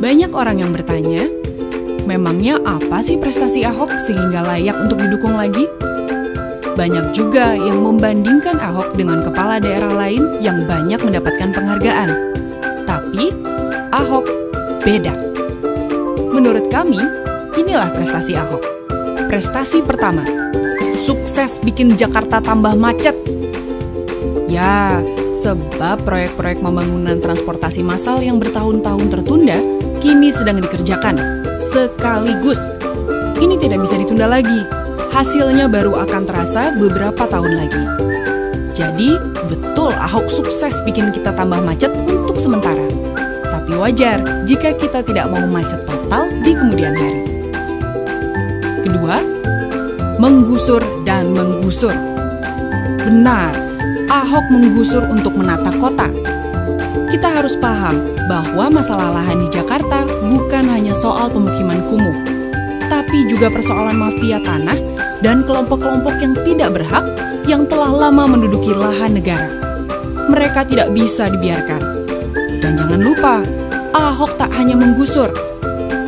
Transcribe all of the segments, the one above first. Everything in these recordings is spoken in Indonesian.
Banyak orang yang bertanya, memangnya apa sih prestasi Ahok sehingga layak untuk didukung lagi? Banyak juga yang membandingkan Ahok dengan kepala daerah lain yang banyak mendapatkan penghargaan. Tapi, Ahok beda. Menurut kami, inilah prestasi Ahok. Prestasi pertama, sukses bikin Jakarta tambah macet. Ya, sebab proyek-proyek pembangunan transportasi massal yang bertahun-tahun tertunda kini sedang dikerjakan sekaligus. Ini tidak bisa ditunda lagi. Hasilnya baru akan terasa beberapa tahun lagi. Jadi, betul Ahok sukses bikin kita tambah macet untuk sementara. Tapi wajar jika kita tidak mau macet total di kemudian hari. Kedua, menggusur dan menggusur. Benar, Ahok menggusur untuk menata kota. Kita harus paham bahwa masalah lahan di Jakarta bukan hanya soal pemukiman kumuh, tapi juga persoalan mafia tanah dan kelompok-kelompok yang tidak berhak yang telah lama menduduki lahan negara. Mereka tidak bisa dibiarkan. Dan jangan lupa, Ahok tak hanya menggusur.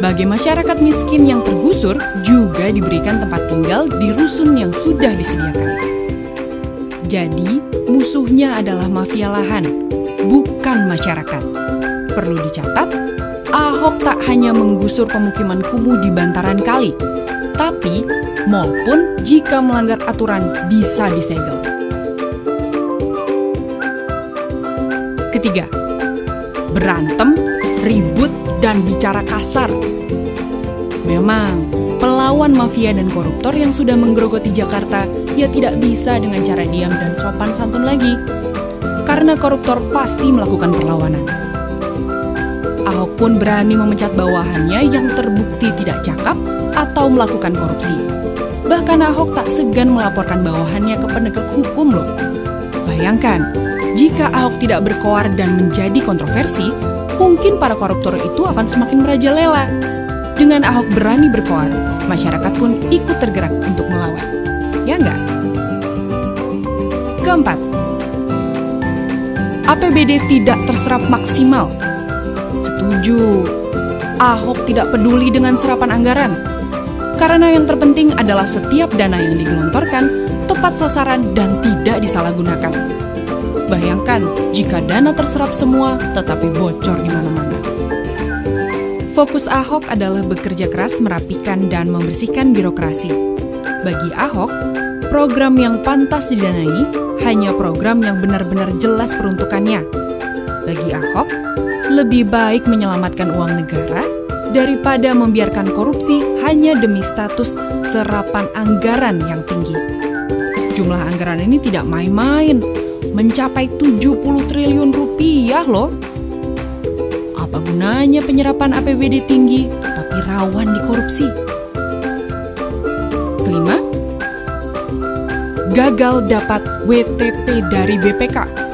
Bagi masyarakat miskin yang tergusur juga diberikan tempat tinggal di rusun yang sudah disediakan. Jadi, musuhnya adalah mafia lahan, bukan masyarakat. Perlu dicatat, Ahok tak hanya menggusur pemukiman kumuh di bantaran kali, tapi mal pun jika melanggar aturan bisa disegel. Ketiga, berantem, ribut, dan bicara kasar. Memang, pelawan mafia dan koruptor yang sudah menggerogoti Jakarta, ya tidak bisa dengan cara diam dan sopan santun lagi. Karena koruptor pasti melakukan perlawanan. Ahok pun berani memecat bawahannya yang terbukti tidak cakap atau melakukan korupsi. Bahkan Ahok tak segan melaporkan bawahannya ke penegak hukum loh. Bayangkan, jika Ahok tidak berkoar dan menjadi kontroversi, mungkin para koruptor itu akan semakin merajalela. Dengan Ahok berani berkoar, masyarakat pun ikut tergerak untuk melawan. Ya enggak? Keempat, APBD tidak terserap maksimal. Setuju, Ahok tidak peduli dengan serapan anggaran. Karena yang terpenting adalah setiap dana yang digelontorkan tepat sasaran dan tidak disalahgunakan. Bayangkan jika dana terserap semua tetapi bocor di mana-mana. Fokus Ahok adalah bekerja keras merapikan dan membersihkan birokrasi. Bagi Ahok, program yang pantas didanai hanya program yang benar-benar jelas peruntukannya. Bagi Ahok, lebih baik menyelamatkan uang negara daripada membiarkan korupsi hanya demi status serapan anggaran yang tinggi. Jumlah anggaran ini tidak main-main, mencapai 70 triliun rupiah loh. Apa gunanya penyerapan APBD tinggi tapi rawan dikorupsi? Kelima, gagal dapat WTP dari BPK.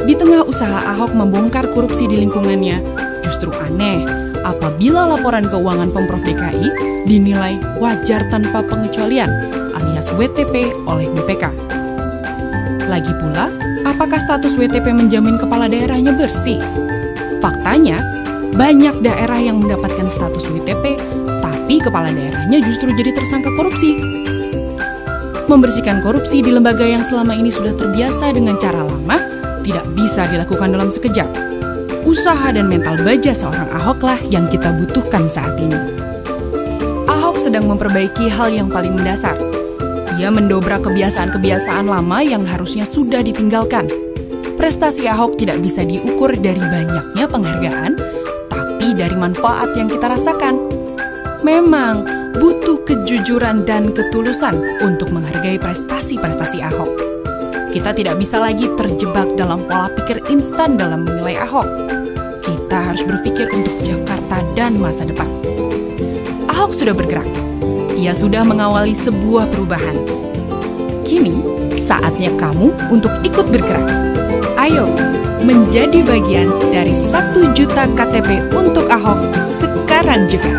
Di tengah usaha Ahok membongkar korupsi di lingkungannya, justru aneh apabila laporan keuangan Pemprov DKI dinilai wajar tanpa pengecualian alias WTP oleh BPK. Lagi pula, apakah status WTP menjamin kepala daerahnya bersih? Faktanya, banyak daerah yang mendapatkan status WTP, tapi kepala daerahnya justru jadi tersangka korupsi. Membersihkan korupsi di lembaga yang selama ini sudah terbiasa dengan cara lama, tidak bisa dilakukan dalam sekejap. Usaha dan mental baja seorang Ahoklah yang kita butuhkan saat ini. Ahok sedang memperbaiki hal yang paling mendasar. Ia mendobrak kebiasaan-kebiasaan lama yang harusnya sudah ditinggalkan. Prestasi Ahok tidak bisa diukur dari banyaknya penghargaan, tapi dari manfaat yang kita rasakan. Memang butuh kejujuran dan ketulusan untuk menghargai prestasi-prestasi Ahok. Kita tidak bisa lagi terjebak dalam pola pikir instan dalam menilai Ahok. Kita harus berpikir untuk Jakarta dan masa depan. Ahok sudah bergerak. Ia sudah mengawali sebuah perubahan. Kini, saatnya kamu untuk ikut bergerak. Ayo, menjadi bagian dari 1 juta KTP untuk Ahok sekarang juga.